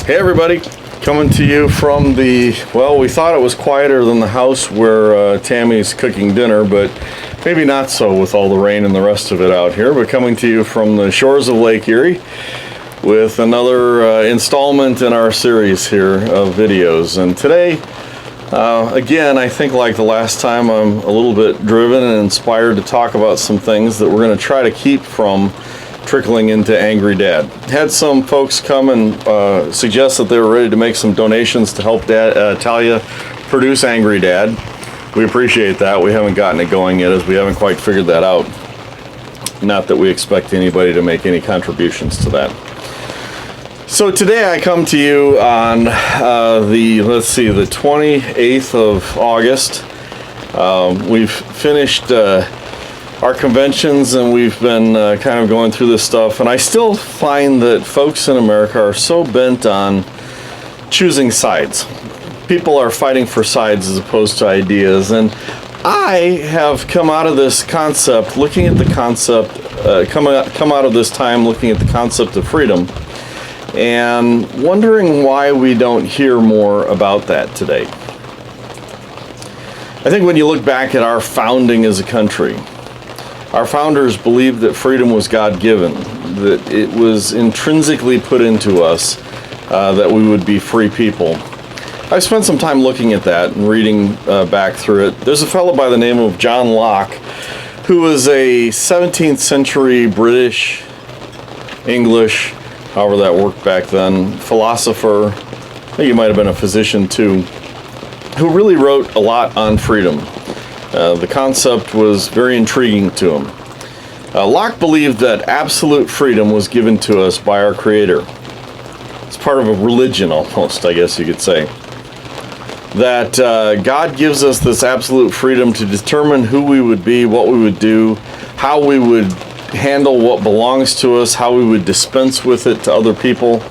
Hey everybody, coming to you from the, well, we thought it was quieter than the house where Tammy's cooking dinner, but maybe not so with all the rain and the rest of it out here. But coming to you from the shores of Lake Erie with another installment in our series here of videos. And today, again, I think like the last time, I'm a little bit driven and inspired to talk about some things that we're going to try to keep from trickling into Angry Dad. Had some folks come and suggest that they were ready to make some donations to help Talia produce Angry Dad. We appreciate that. We haven't gotten it going yet, as we haven't quite figured that out. Not that we expect anybody to make any contributions to that. So today I come to you on the 28th of August. We've finished our conventions, and we've been kind of going through this stuff, and I still find that folks in America are so bent on choosing sides. People are fighting for sides as opposed to ideas, and I have come out of this concept, looking at the concept, come out of this time looking at the concept of freedom, and wondering why we don't hear more about that today. I think when you look back at our founding as a country, our founders believed that freedom was God-given, that it was intrinsically put into us that we would be free people. I spent some time looking at that and reading back through it. There's a fellow by the name of John Locke, who was a 17th century British, English, however that worked back then, philosopher. I think he might have been a physician too, who really wrote a lot on freedom. The concept was very intriguing to him. Locke believed that absolute freedom was given to us by our Creator. It's part of a religion almost, I guess you could say. That God gives us this absolute freedom to determine who we would be, what we would do, how we would handle what belongs to us, how we would dispense with it to other people,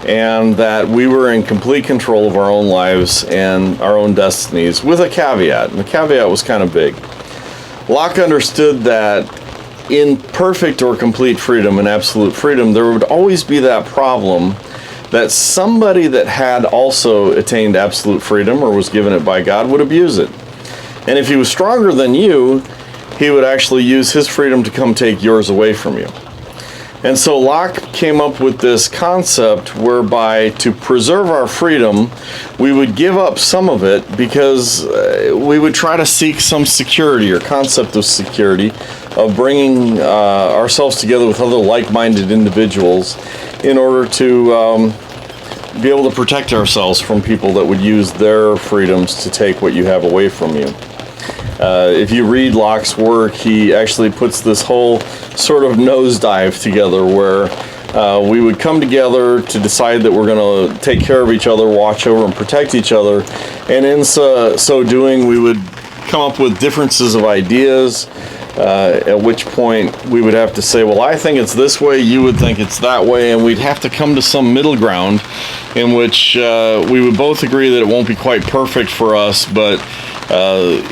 and that we were in complete control of our own lives and our own destinies, with a caveat, and the caveat was kind of big. Locke understood that in perfect or complete freedom and absolute freedom, there would always be that problem that somebody that had also attained absolute freedom or was given it by God would abuse it. And if he was stronger than you, he would actually use his freedom to come take yours away from you. And so Locke came up with this concept whereby to preserve our freedom, we would give up some of it because we would try to seek some security or concept of security, of bringing ourselves together with other like-minded individuals in order to be able to protect ourselves from people that would use their freedoms to take what you have away from you. If you read Locke's work, he actually puts this whole sort of nosedive together where we would come together to decide that we're going to take care of each other, watch over and protect each other, and in so doing we would come up with differences of ideas, at which point we would have to say, well, I think it's this way, you would think it's that way, and we'd have to come to some middle ground in which we would both agree that it won't be quite perfect for us, but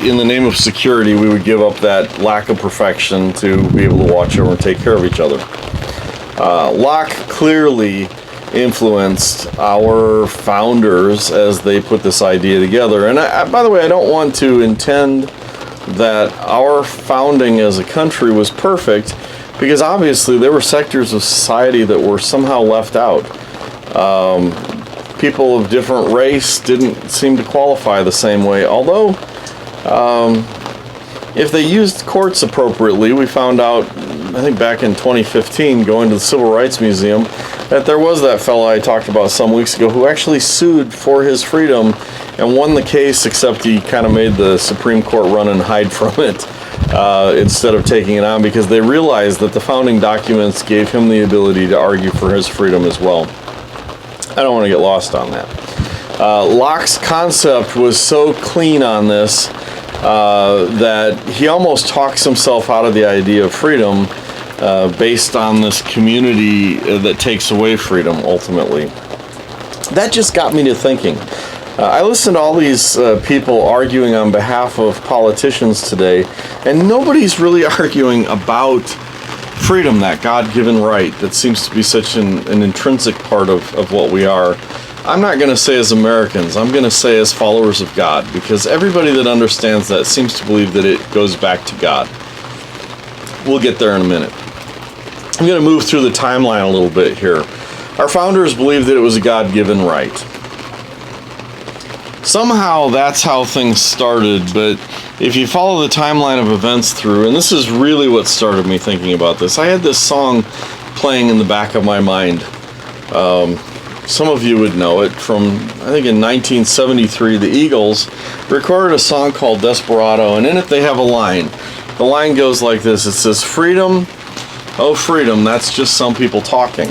in the name of security, we would give up that lack of perfection to be able to watch over and take care of each other. Locke clearly influenced our founders as they put this idea together. And by the way, I don't want to intend that our founding as a country was perfect, because obviously there were sectors of society that were somehow left out. People of different race didn't seem to qualify the same way, although if they used courts appropriately, we found out, I think back in 2015, going to the Civil Rights Museum, that there was that fellow I talked about some weeks ago who actually sued for his freedom and won the case, except he kind of made the Supreme Court run and hide from it instead of taking it on, because they realized that the founding documents gave him the ability to argue for his freedom as well. I don't want to get lost on that. Locke's concept was so clean on this that he almost talks himself out of the idea of freedom based on this community that takes away freedom ultimately. That just got me to thinking. I listen to all these people arguing on behalf of politicians today, and nobody's really arguing about freedom, that God-given right that seems to be such an intrinsic part of what we are. I'm not going to say as Americans, I'm going to say as followers of God, because everybody that understands that seems to believe that it goes back to God. We'll get there in a minute. I'm going to move through the timeline a little bit here. Our founders believed that it was a God-given right. Somehow that's how things started, but if you follow the timeline of events through, and this is really what started me thinking about this, I had this song playing in the back of my mind. Some of you would know it from, I think in 1973, the Eagles recorded a song called Desperado, and in it they have a line. The line goes like this. It says, "Freedom, oh freedom, that's just some people talking.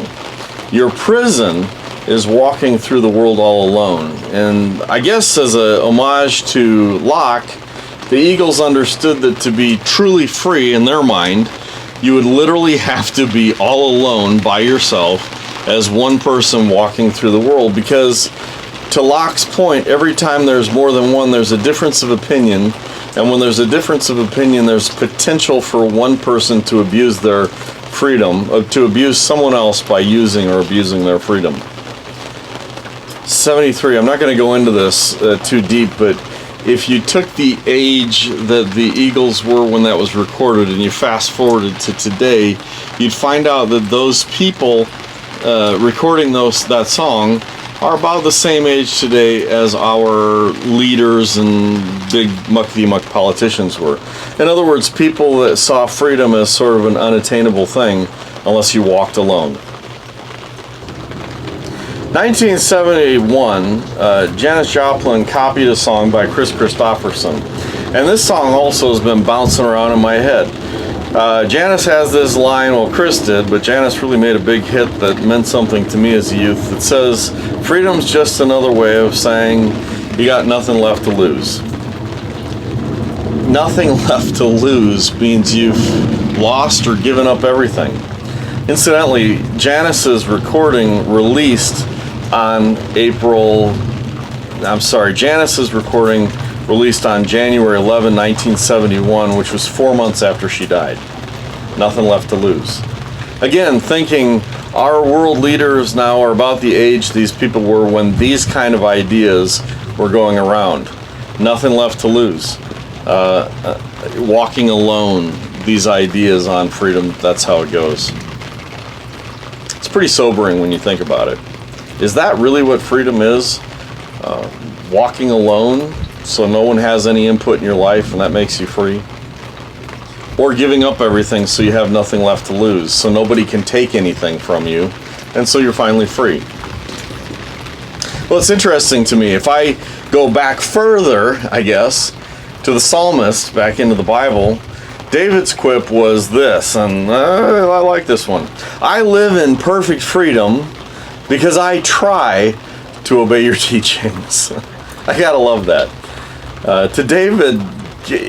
Your prison is walking through the world all alone." And I guess as a homage to Locke, the Eagles understood that to be truly free in their mind, you would literally have to be all alone by yourself as one person walking through the world, because to Locke's point, every time there's more than one, there's a difference of opinion, and when there's a difference of opinion, there's potential for one person to abuse their freedom, to abuse someone else by using or abusing their freedom. 73, I'm not going to go into this too deep, but if you took the age that the Eagles were when that was recorded and you fast forwarded to today, you'd find out that those people recording that song are about the same age today as our leaders and big muckety-muck politicians were. In other words, people that saw freedom as sort of an unattainable thing unless you walked alone. 1971, Janis Joplin copied a song by Kris Kristofferson, and this song also has been bouncing around in my head. Janis has this line, well, Kris did, but Janis really made a big hit that meant something to me as a youth. It says, "Freedom's just another way of saying you got nothing left to lose." Nothing left to lose means you've lost or given up everything. Incidentally, Janis's recording released on January 11, 1971, which was 4 months after she died. Nothing left to lose. Again, thinking our world leaders now are about the age these people were when these kind of ideas were going around. Nothing left to lose. Walking alone, these ideas on freedom, that's how it goes. It's pretty sobering when you think about it. Is that really what freedom is? Walking alone so no one has any input in your life and that makes you free? Or giving up everything so you have nothing left to lose, so nobody can take anything from you, and so you're finally free? Well, it's interesting to me. If I go back further, I guess, to the psalmist, back into the Bible, David's quip was this, and I like this one. "I live in perfect freedom because I try to obey your teachings." I gotta love that. To David,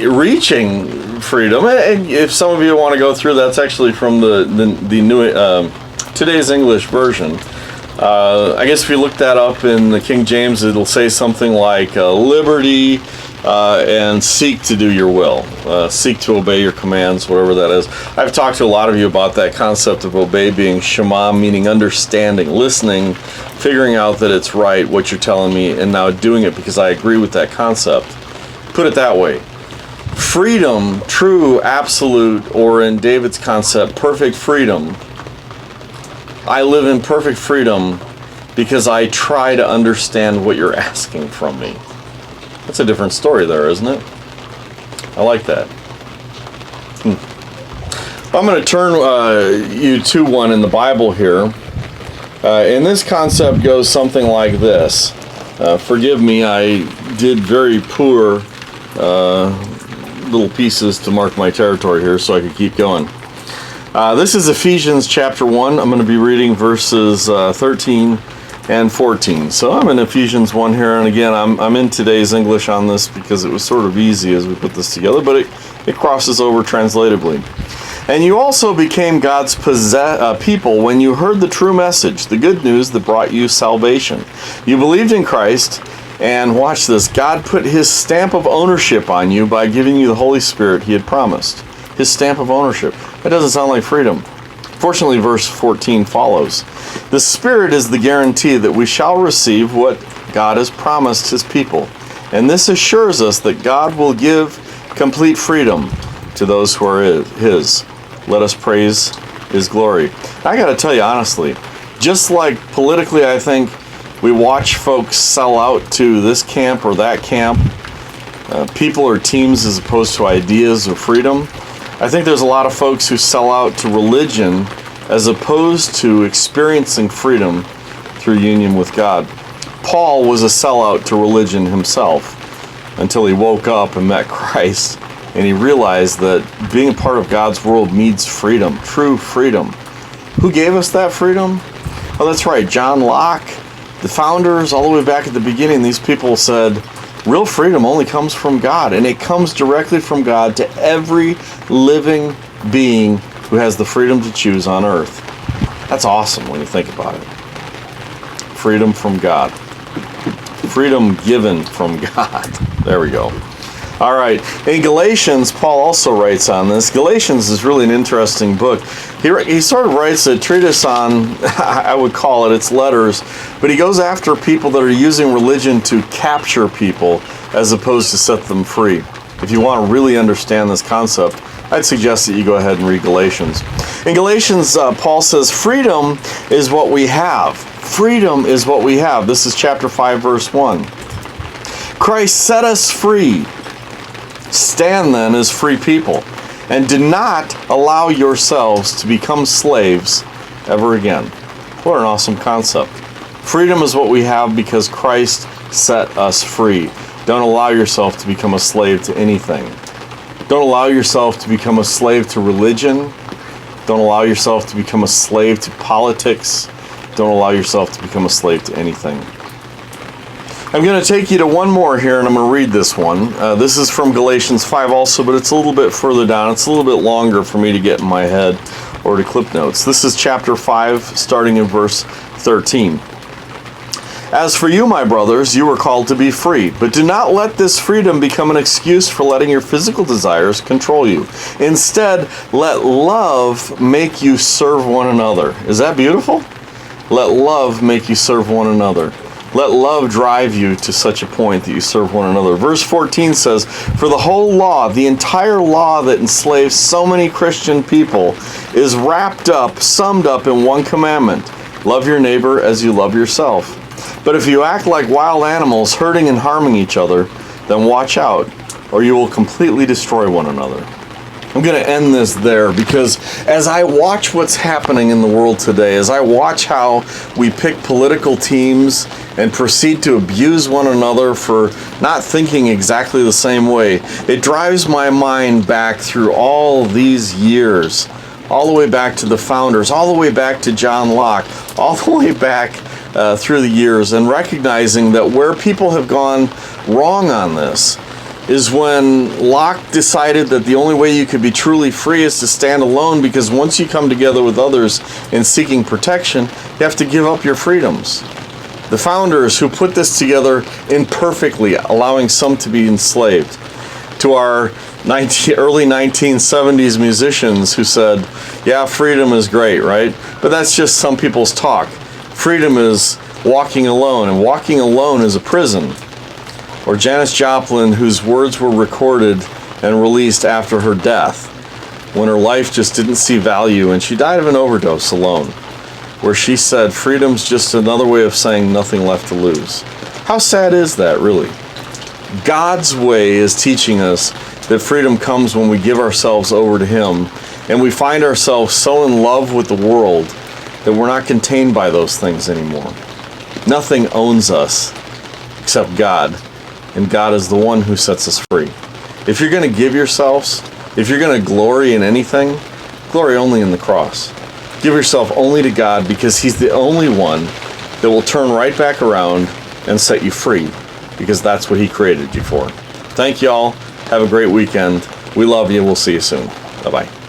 reaching freedom, and if some of you want to go through, that's actually from the new today's English version. I guess if you look that up in the King James, it'll say something like liberty and seek to do your will, seek to obey your commands, whatever that is. I've talked to a lot of you about that concept of obey being shema, meaning understanding, listening, figuring out that it's right what you're telling me, and now doing it because I agree with that concept. Put it that way. Freedom, true, absolute, or in David's concept, perfect freedom. I live in perfect freedom because I try to understand what you're asking from me. That's a different story there, isn't it? I like that. I'm going to turn you to one in the Bible here. And this concept goes something like this. Forgive me, I did very poor little pieces to mark my territory here so I could keep going. This is Ephesians chapter 1. I'm going to be reading verses 13 and 14. So I'm in Ephesians 1 here, and again, I'm in today's English on this because it was sort of easy as we put this together, but it crosses over translatively. "And you also became God's people when you heard the true message, the good news that brought you salvation. You believed in Christ, and watch this, God put his stamp of ownership on you by giving you the Holy Spirit he had promised." His stamp of ownership. That doesn't sound like freedom. Fortunately, verse 14 follows. The Spirit is the guarantee that we shall receive what God has promised His people. And this assures us that God will give complete freedom to those who are His. Let us praise His glory. I got to tell you honestly, just like politically, I think we watch folks sell out to this camp or that camp, people or teams as opposed to ideas or freedom. I think there's a lot of folks who sell out to religion as opposed to experiencing freedom through union with God. Paul was a sellout to religion himself until he woke up and met Christ, and he realized that being a part of God's world means freedom, true freedom. Who gave us that freedom? Oh, that's right, John Locke, the founders, all the way back at the beginning, these people said, real freedom only comes from God, and it comes directly from God to every living being who has the freedom to choose on earth. That's awesome when you think about it. Freedom from God. Freedom given from God. There we go. All right. In Galatians, Paul also writes on this. Galatians is really an interesting book. He sort of writes a treatise on, I would call it, its letters, but he goes after people that are using religion to capture people as opposed to set them free. If you want to really understand this concept, I'd suggest that you go ahead and read Galatians. In Galatians, Paul says, freedom is what we have. Freedom is what we have. This is chapter 5, verse 1. Christ set us free. Stand then as free people, and do not allow yourselves to become slaves ever again. What an awesome concept. Freedom is what we have because Christ set us free. Don't allow yourself to become a slave to anything. Don't allow yourself to become a slave to religion. Don't allow yourself to become a slave to politics. Don't allow yourself to become a slave to anything. I'm going to take you to one more here, and I'm going to read this one. This is from Galatians 5 also, but it's a little bit further down. It's a little bit longer for me to get in my head or to clip notes. This is chapter 5, starting in verse 13. As for you, my brothers, you were called to be free, but do not let this freedom become an excuse for letting your physical desires control you. Instead, let love make you serve one another. Is that beautiful? Let love make you serve one another. Let love drive you to such a point that you serve one another. Verse 14 says, for the whole law, the entire law that enslaves so many Christian people, is wrapped up, summed up in one commandment. Love your neighbor as you love yourself. But if you act like wild animals, hurting and harming each other, then watch out, or you will completely destroy one another. I'm going to end this there because as I watch what's happening in the world today, as I watch how we pick political teams and proceed to abuse one another for not thinking exactly the same way, it drives my mind back through all these years, all the way back to the founders, all the way back to John Locke, all the way back through the years, and recognizing that where people have gone wrong on this is when Locke decided that the only way you could be truly free is to stand alone, because once you come together with others in seeking protection, you have to give up your freedoms. The founders who put this together imperfectly, allowing some to be enslaved. To our early 1970s musicians who said, yeah, freedom is great, right? But that's just some people's talk. Freedom is walking alone, and walking alone is a prison. Or Janis Joplin, whose words were recorded and released after her death, when her life just didn't see value, and she died of an overdose alone, where she said, freedom's just another way of saying nothing left to lose. How sad is that, really? God's way is teaching us that freedom comes when we give ourselves over to Him, and we find ourselves so in love with the world that we're not contained by those things anymore. Nothing owns us except God. And God is the one who sets us free. If you're going to give yourselves, if you're going to glory in anything, glory only in the cross. Give yourself only to God, because He's the only one that will turn right back around and set you free, because that's what He created you for. Thank you all. Have a great weekend. We love you. We'll see you soon. Bye-bye.